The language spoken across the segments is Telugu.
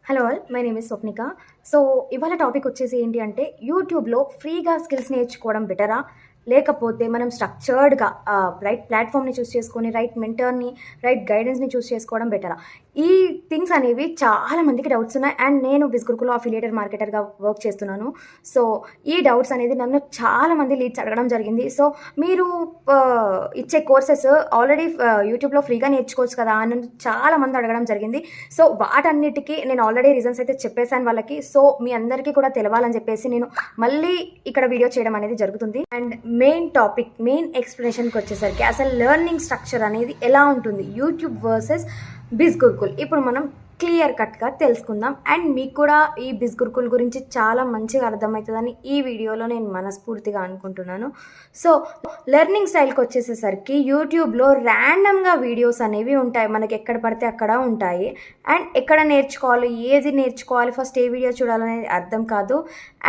Hello all, my name is Swapnika. So ఇవాళ టాపిక్ వచ్చేసి ఏంటి అంటే యూట్యూబ్లో ఫ్రీగా స్కిల్స్ నేర్చుకోవడం బెటరా, లేకపోతే మనం స్ట్రక్చర్డ్గా రైట్ ప్లాట్ఫామ్ని చూస్ చేసుకొని రైట్ మెంటర్ని రైట్ గైడెన్స్ని చూస్ చేసుకోవడం బెటరా? ఈ థింగ్స్ అనేవి చాలా మందికి డౌట్స్ ఉన్నాయి. అండ్ నేను బిస్గురుకులో అఫిలియేటెడ్ మార్కెటర్గా వర్క్ చేస్తున్నాను. సో ఈ డౌట్స్ అనేది నన్ను చాలా మంది లీడ్స్ అడగడం జరిగింది. సో మీరు ఇచ్చే కోర్సెస్ ఆల్రెడీ యూట్యూబ్లో ఫ్రీగా నేర్చుకోవచ్చు కదా అని చాలా మంది అడగడం జరిగింది. సో వాటన్నిటికీ నేను ఆల్రెడీ రీజన్స్ అయితే చెప్పేశాను వాళ్ళకి. సో మీ అందరికీ కూడా తెలవాలని చెప్పేసి నేను మళ్ళీ ఇక్కడ వీడియో చేయడం అనేది జరుగుతుంది. అండ్ మెయిన్ టాపిక్, మెయిన్ ఎక్స్ప్లెనేషన్కి వచ్చేసరికి అసలు లెర్నింగ్ స్ట్రక్చర్ అనేది ఎలా ఉంటుంది యూట్యూబ్ వర్సెస్ బిస్గురుకుల్, ఇప్పుడు మనం క్లియర్ కట్గా తెలుసుకుందాం. అండ్ మీకు కూడా ఈ బిస్గురుకుల్ గురించి చాలా మంచిగా అర్థమవుతుందని ఈ వీడియోలో నేను మనస్ఫూర్తిగా అనుకుంటున్నాను. సో లెర్నింగ్ స్టైల్కి వచ్చేసేసరికి యూట్యూబ్లో ర్యాండమ్గా వీడియోస్ అనేవి ఉంటాయి, మనకి ఎక్కడ పడితే అక్కడ ఉంటాయి. అండ్ ఎక్కడ నేర్చుకోవాలి, ఏది నేర్చుకోవాలి, ఫస్ట్ ఏ వీడియో చూడాలనేది అర్థం కాదు.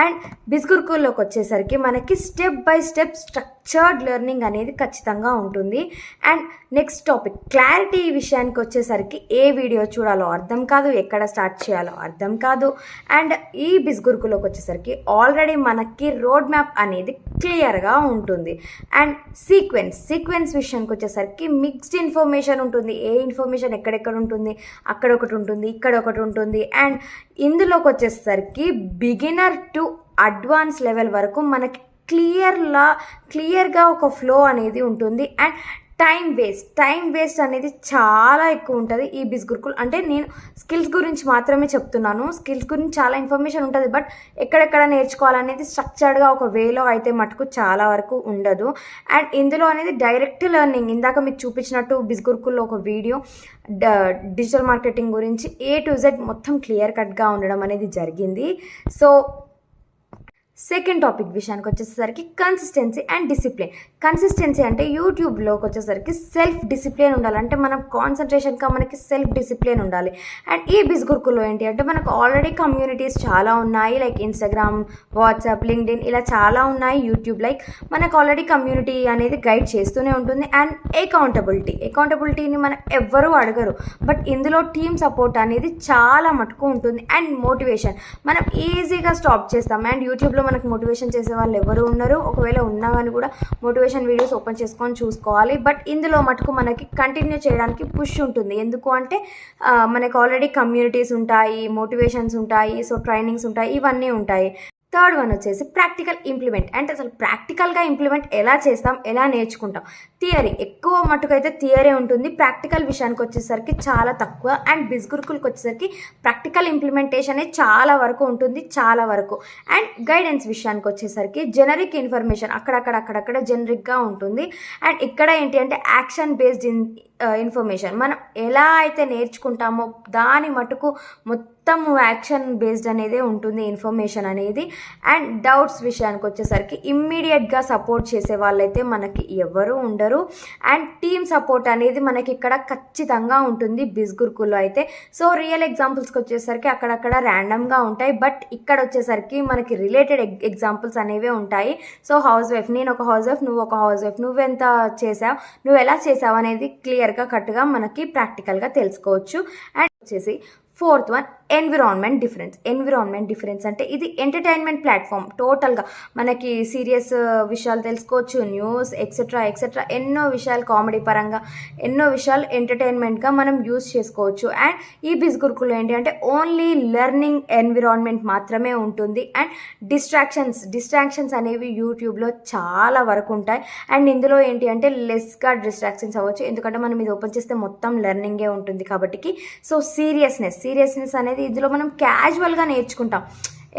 అండ్ బిస్గురుకుల్లోకి వచ్చేసరికి మనకి step by step structured learning అనేది ఖచ్చితంగా ఉంటుంది. అండ్ నెక్స్ట్ టాపిక్ క్లారిటీ విషయానికి వచ్చేసరికి ఏ వీడియో చూడాలో అర్థం కాదు, ఎక్కడ స్టార్ట్ చేయాలో అర్థం కాదు. అండ్ ఈ బిస్గురుకులోకి వచ్చేసరికి ఆల్రెడీ మనకి రోడ్ మ్యాప్ అనేది క్లియర్గా ఉంటుంది. అండ్ సీక్వెన్స్ విషయానికి వచ్చేసరికి మిక్స్డ్ ఇన్ఫర్మేషన్ ఉంటుంది. ఏ ఇన్ఫర్మేషన్ ఎక్కడెక్కడ ఉంటుంది, అక్కడ ఒకటి ఉంటుంది, ఇక్కడ ఒకటి ఉంటుంది. అండ్ ఇందులోకి వచ్చేసరికి బిగినర్ టు అడ్వాన్స్ లెవెల్ వరకు మనకి క్లియర్గా ఒక ఫ్లో అనేది ఉంటుంది. అండ్ టైం వేస్ట్ అనేది చాలా ఎక్కువ ఉంటుంది ఈ బిస్గురుకుల్. అంటే నేను స్కిల్స్ గురించి మాత్రమే చెప్తున్నాను, స్కిల్స్ గురించి చాలా ఇన్ఫర్మేషన్ ఉంటుంది, బట్ ఎక్కడెక్కడ నేర్చుకోవాలనేది స్ట్రక్చర్డ్గా ఒక వేలో అయితే మటుకు చాలా వరకు ఉండదు. అండ్ ఇందులో అనేది డైరెక్ట్ లెర్నింగ్, ఇందాక మీకు చూపించినట్టు బిస్గురుకుల్లో ఒక వీడియో డిజిటల్ మార్కెటింగ్ గురించి A to Z మొత్తం క్లియర్ కట్గా ఉండడం అనేది జరిగింది. సో సెకండ్ టాపిక్ విషయానికి వచ్చేసరికి కన్సిస్టెన్సీ అండ్ డిసిప్లిన్. కన్సిస్టెన్సీ అంటే యూట్యూబ్లోకి వచ్చేసరికి సెల్ఫ్ డిసిప్లిన్ ఉండాలి, అంటే మనం కాన్సన్ట్రేషన్గా మనకి సెల్ఫ్ డిసిప్లిన్ ఉండాలి. అండ్ ఈ బిస్గురుకుల్లో ఏంటి అంటే మనకు ఆల్రెడీ కమ్యూనిటీస్ చాలా ఉన్నాయి, లైక్ ఇన్స్టాగ్రామ్, వాట్సాప్, లింక్డ్ఇన్ ఇలా చాలా ఉన్నాయి. యూట్యూబ్ లైక్ మనకు ఆల్రెడీ కమ్యూనిటీ అనేది గైడ్ చేస్తూనే ఉంటుంది. అండ్ అకౌంటబిలిటీని మనం ఎవ్వరూ అడగరు, బట్ ఇందులో టీమ్ సపోర్ట్ అనేది చాలా మటుకు ఉంటుంది. అండ్ మోటివేషన్ మనం ఈజీగా స్టాప్ చేస్తాం. అండ్ యూట్యూబ్లో మనకు మోటివేషన్ చేసే వాళ్ళు ఎవరు ఉన్నారు, ఒకవేళ ఉన్నా కానీ కూడా మోటివేషన్ వీడియోస్ ఓపెన్ చేసుకొని చూసుకోవాలి. బట్ ఇందులో మటుకు మనకి కంటిన్యూ చేయడానికి పుష్ ఉంటుంది. ఎందుకు అంటే మనకు ఆల్రెడీ కమ్యూనిటీస్ ఉంటాయి, మోటివేషన్స్ ఉంటాయి, సో ట్రైనింగ్స్ ఉంటాయి, ఇవన్నీ ఉంటాయి. థర్డ్ వన్ వచ్చేసి ప్రాక్టికల్ ఇంప్లిమెంట్. అంటే అసలు ప్రాక్టికల్గా ఇంప్లిమెంట్ ఎలా చేస్తాం, ఎలా నేర్చుకుంటాం. థియరీ ఎక్కువ మటుకైతే థియరీ ఉంటుంది, ప్రాక్టికల్ విషయానికి వచ్చేసరికి చాలా తక్కువ. అండ్ బిస్గురుకుల్కి వచ్చేసరికి ప్రాక్టికల్ ఇంప్లిమెంటేషన్ చాలా వరకు ఉంటుంది, చాలా వరకు. అండ్ గైడెన్స్ విషయానికి వచ్చేసరికి జెనరిక్ ఇన్ఫర్మేషన్ అక్కడక్కడ జెనరిక్గా ఉంటుంది. అండ్ ఇక్కడ ఏంటి అంటే యాక్షన్ బేస్డ్ ఇన్ఫర్మేషన్, మనం ఎలా అయితే నేర్చుకుంటామో దాని మటుకు మొత్తం యాక్షన్ బేస్డ్ అనేది ఉంటుంది ఇన్ఫర్మేషన్ అనేది. అండ్ డౌట్స్ విషయానికి వచ్చేసరికి ఇమ్మీడియట్గా సపోర్ట్ చేసే వాళ్ళైతే మనకి ఎవరు ఉండరు. అండ్ టీమ్ సపోర్ట్ అనేది మనకి ఇక్కడ ఖచ్చితంగా ఉంటుంది బిస్గురుకుల్లో అయితే. సో రియల్ ఎగ్జాంపుల్స్కి వచ్చేసరికి అక్కడక్కడ ర్యాండమ్గా ఉంటాయి, బట్ ఇక్కడ వచ్చేసరికి మనకి రిలేటెడ్ ఎగ్జాంపుల్స్ అనేవే ఉంటాయి. సో హౌస్ వైఫ్, నేను ఒక హౌస్ వైఫ్, నువ్వు ఒక హౌస్ వైఫ్, నువ్వెంత చేసావు, నువ్వు ఎలా చేసావు అనేది క్లియర్గా కట్టుగా మనకి ప్రాక్టికల్గా తెలుసుకోవచ్చు. అండ్ వచ్చేసి ఫోర్త్ వన్ ఎన్విరాన్మెంట్ డిఫరెన్స్ అంటే ఇది ఎంటర్టైన్మెంట్ ప్లాట్ఫామ్. టోటల్గా మనకి సీరియస్ విషయాలు తెలుసుకోవచ్చు, న్యూస్ ఎక్సెట్రా ఎన్నో విషయాలు, కామెడీ పరంగా ఎన్నో విషయాలు ఎంటర్టైన్మెంట్గా మనం యూజ్ చేసుకోవచ్చు. అండ్ ఈ బిస్గురుకుల్లో ఏంటి అంటే ఓన్లీ లెర్నింగ్ ఎన్విరాన్మెంట్ మాత్రమే ఉంటుంది. అండ్ డిస్ట్రాక్షన్స్ అనేవి యూట్యూబ్లో చాలా వరకు ఉంటాయి. అండ్ ఇందులో ఏంటి అంటే లెస్గా డిస్ట్రాక్షన్స్ అవ్వచ్చు, ఎందుకంటే మనం ఇది ఓపెన్ చేస్తే మొత్తం లెర్నింగే ఉంటుంది కాబట్టి. సో సీరియస్నెస్ అనేది ఇందులో మనం క్యాజువల్గా నేర్చుకుంటాం.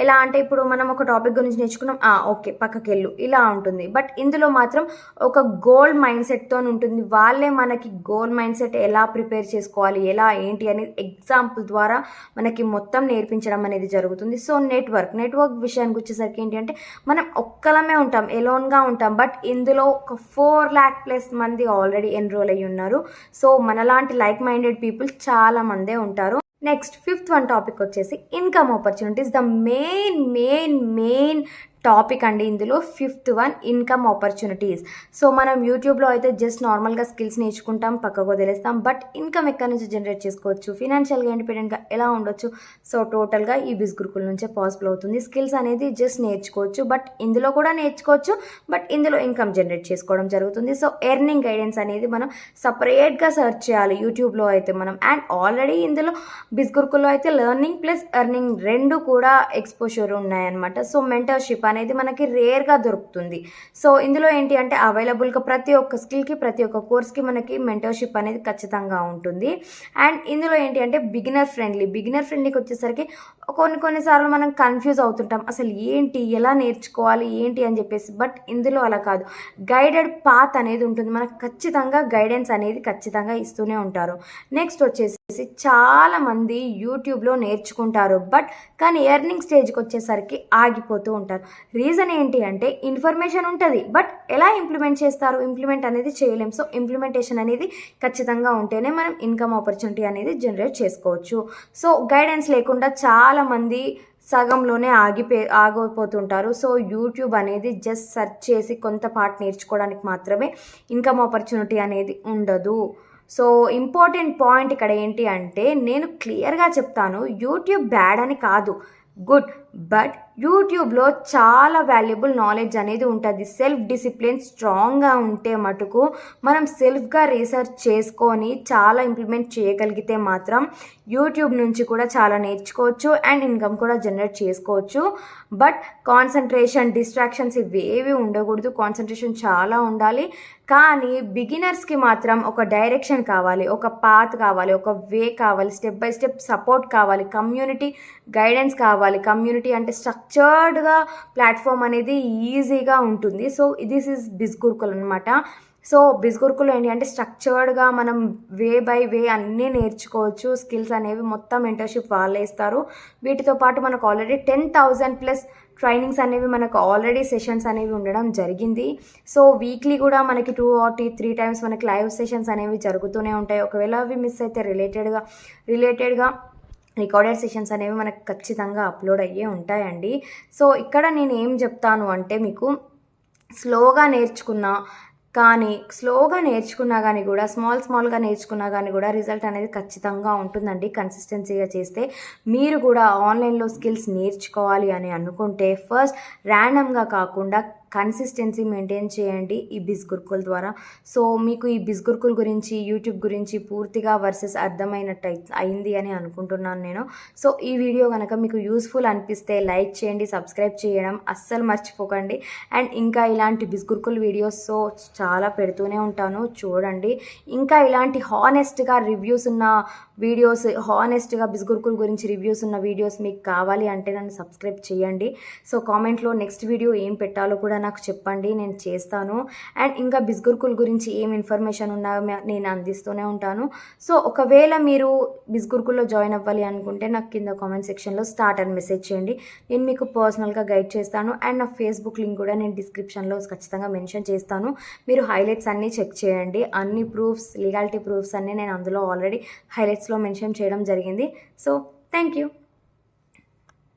ఎలా అంటే ఇప్పుడు మనం ఒక టాపిక్ గురించి నేర్చుకున్నాం, ఓకే పక్కకి వెళ్ళు, ఇలా ఉంటుంది. బట్ ఇందులో మాత్రం ఒక గోల్ మైండ్ సెట్తో ఉంటుంది. వాళ్ళే మనకి గోల్ మైండ్ సెట్ ఎలా ప్రిపేర్ చేసుకోవాలి, ఎలా ఏంటి అనేది ఎగ్జాంపుల్ ద్వారా మనకి మొత్తం నేర్పించడం అనేది జరుగుతుంది. సో నెట్వర్క్ విషయానికి వచ్చేసరికి ఏంటి అంటే మనం ఒక్కలమే ఉంటాం, ఎలోన్గా ఉంటాం. బట్ ఇందులో ఒక 4 lakh+ మంది ఆల్రెడీ ఎన్రోల్ అయ్యి ఉన్నారు. సో మనలాంటి లైక్ మైండెడ్ పీపుల్ చాలా మందే ఉంటారు. నెక్స్ట్ ఫిఫ్త్ వన్ టాపిక్ వచ్చేసి income opportunities. The main topic అండి. ఇందులో 5th one income opportunities. So మనం యూట్యూబ్లో అయితే జస్ట్ నార్మల్గా స్కిల్స్ నేర్చుకుంటాం, పక్కకు వదిలేస్తాం. బట్ ఇన్కమ్ ఎక్కడి నుంచి జనరేట్ చేసుకోవచ్చు, ఫినాన్షియల్గా ఇండిపెండెంట్గా ఎలా ఉండొచ్చు, సో టోటల్గా ఈ బిజ్ గురుకుల నుంచే పాసిబుల్ అవుతుంది. స్కిల్స్ అనేది జస్ట్ నేర్చుకోవచ్చు, బట్ ఇందులో కూడా నేర్చుకోవచ్చు, బట్ ఇందులో ఇన్కమ్ జనరేట్ చేసుకోవడం జరుగుతుంది. సో ఎర్నింగ్ గైడెన్స్ అనేది మనం సపరేట్గా సెర్చ్ చేయాలి యూట్యూబ్లో అయితే మనం. అండ్ ఆల్రెడీ ఇందులో బిజ్ గురుకుల్లో అయితే లెర్నింగ్ ప్లస్ ఎర్నింగ్ రెండు కూడా ఎక్స్పోజర్ ఉన్నాయన్నమాట. సో మెంటర్షిప్ అనేది మనకి రేర్గా దొరుకుతుంది. సో ఇందులో ఏంటి అంటే అవైలబుల్గా ప్రతి ఒక్క స్కిల్కి, ప్రతి ఒక్క కోర్స్కి మనకి మెంటర్షిప్ అనేది ఖచ్చితంగా ఉంటుంది. అండ్ ఇందులో ఏంటి అంటే బిగినర్ ఫ్రెండ్లీకి వచ్చేసరికి కొన్నిసార్లు మనం కన్ఫ్యూజ్ అవుతుంటాం, అసలు ఏంటి, ఎలా నేర్చుకోవాలి ఏంటి అని చెప్పేసి. బట్ ఇందులో అలా కాదు, గైడెడ్ పాత్ అనేది ఉంటుంది. మనకు ఖచ్చితంగా గైడెన్స్ అనేది ఖచ్చితంగా ఇస్తూనే ఉంటారు. నెక్స్ట్ వచ్చేసి చాలామంది యూట్యూబ్లో నేర్చుకుంటారు, బట్ కానీ ఎర్నింగ్ స్టేజ్కి వచ్చేసరికి ఆగిపోతూ ఉంటారు. రీజన్ ఏంటి అంటే ఇన్ఫర్మేషన్ ఉంటుంది, బట్ ఎలా ఇంప్లిమెంట్ చేస్తారు, ఇంప్లిమెంట్ అనేది చేయలేం. సో ఇంప్లిమెంటేషన్ అనేది ఖచ్చితంగా ఉంటేనే మనం ఇన్కమ్ ఆపర్చునిటీ అనేది జనరేట్ చేసుకోవచ్చు. సో గైడెన్స్ లేకుండా చాలామంది సగంలోనే ఆగిపోతుంటారు. సో యూట్యూబ్ అనేది జస్ట్ సెర్చ్ చేసి కొంత పార్ట్ నేర్చుకోవడానికి మాత్రమే, ఇన్కమ్ ఆపర్చునిటీ అనేది ఉండదు. సో ఇంపార్టెంట్ పాయింట్ ఇక్కడ ఏంటి అంటే నేను క్లియర్గా చెప్తాను, యూట్యూబ్ బ్యాడ్ అని కాదు, గుడ్. బట్ యూట్యూబ్లో చాలా వాల్యుబుల్ నాలెడ్జ్ అనేది ఉంటుంది. సెల్ఫ్ డిసిప్లిన్ స్ట్రాంగ్గా ఉంటే మటుకు మనం సెల్ఫ్గా రీసెర్చ్ చేసుకొని చాలా ఇంప్లిమెంట్ చేయగలిగితే మాత్రం యూట్యూబ్ నుంచి కూడా చాలా నేర్చుకోవచ్చు అండ్ ఇన్కమ్ కూడా జనరేట్ చేసుకోవచ్చు. బట్ కాన్సన్ట్రేషన్, డిస్ట్రాక్షన్స్ ఇవేవి ఉండకూడదు, కాన్సన్ట్రేషన్ చాలా ఉండాలి. కానీ బిగినర్స్కి మాత్రం ఒక డైరెక్షన్ కావాలి, ఒక పాత్ కావాలి, ఒక వే కావాలి, స్టెప్ బై స్టెప్ సపోర్ట్ కావాలి, కమ్యూనిటీ గైడెన్స్ కావాలి. కమ్యూనిటీ అంటే స్ట్రక్చర్డ్గా ప్లాట్ఫామ్ అనేది ఈజీగా ఉంటుంది. సో దిస్ ఈజ్ బిజ్ గురుకుల్ అనమాట. సో బిజ్ గురుకుల్ ఏంటి అంటే స్ట్రక్చర్డ్గా మనం వే బై వే అన్నీ నేర్చుకోవచ్చు. స్కిల్స్ అనేవి మొత్తం మెంటర్షిప్ వాళ్ళే ఇస్తారు. వీటితో పాటు మనకు ఆల్రెడీ 10,000+ ట్రైనింగ్స్ అనేవి మనకు ఆల్రెడీ సెషన్స్ అనేవి ఉండడం జరిగింది. సో వీక్లీ కూడా మనకి 2 or 3 టైమ్స్ మనకి లైవ్ సెషన్స్ అనేవి జరుగుతూనే ఉంటాయి. ఒకవేళ అవి మిస్ అయితే రిలేటెడ్గా రికార్డెడ్ సెషన్స్ అనేవి మనకు ఖచ్చితంగా అప్లోడ్ అయ్యే ఉంటాయండి. సో ఇక్కడ నేను ఏం చెప్తాను అంటే మీకు స్లోగా నేర్చుకున్నా కానీ కూడా స్మాల్గా నేర్చుకున్నా కానీ కూడా రిజల్ట్ అనేది ఖచ్చితంగా ఉంటుందండి. కన్సిస్టెన్సీగా చేస్తే మీరు కూడా ఆన్లైన్లో స్కిల్స్ నేర్చుకోవాలి అని అనుకుంటే ఫస్ట్ ర్యాండమ్గా కాకుండా కన్సిస్టెన్సీ మెయింటైన్ చేయండి ఈ బిజ్ గురుకుల్ ద్వారా. సో మీకు ఈ బిజ్ గురుకుల్ గురించి, యూట్యూబ్ గురించి పూర్తిగా వర్సెస్ అర్థమైనట్టు అయింది అని అనుకుంటున్నాను నేను. సో ఈ వీడియో కనుక మీకు యూస్ఫుల్ అనిపిస్తే లైక్ చేయండి, సబ్స్క్రైబ్ చేయడం అస్సలు మర్చిపోకండి. అండ్ ఇంకా ఇలాంటి బిజ్ గురుకుల్ వీడియోస్ సో చాలా పెడుతూనే ఉంటాను, చూడండి. ఇంకా ఇలాంటి హానెస్ట్గా రివ్యూస్ ఉన్న వీడియోస్, హానెస్ట్గా బిజ్ గురుకుల్ గురించి రివ్యూస్ ఉన్న వీడియోస్ మీకు కావాలి అంటే నన్ను సబ్స్క్రైబ్ చేయండి. సో కామెంట్లో నెక్స్ట్ వీడియో ఏం పెట్టాలో కూడా నాకు చెప్పండి, నేను చేస్తాను. అండ్ ఇంకా బిజ్ గురుకుల్ గురించి ఏం ఇన్ఫర్మేషన్ ఉన్నా నేను అందిస్తూనే ఉంటాను. సో ఒకవేళ మీరు బిజ్ గురుకుల్లో జాయిన్ అవ్వాలి అనుకుంటే నాకు కింద కామెంట్ సెక్షన్లో స్టార్ట్ అని మెసేజ్ చేయండి, నేను మీకు పర్సనల్గా గైడ్ చేస్తాను. అండ్ నా ఫేస్బుక్ లింక్ కూడా నేను డిస్క్రిప్షన్లో ఖచ్చితంగా మెన్షన్ చేస్తాను. మీరు హైలైట్స్ అన్నీ చెక్ చేయండి. అన్ని ప్రూఫ్స్, లీగాలిటీ ప్రూఫ్స్ అన్నీ నేను అందులో ఆల్రెడీ హైలైట్స్లో మెన్షన్ చేయడం జరిగింది. So thank you.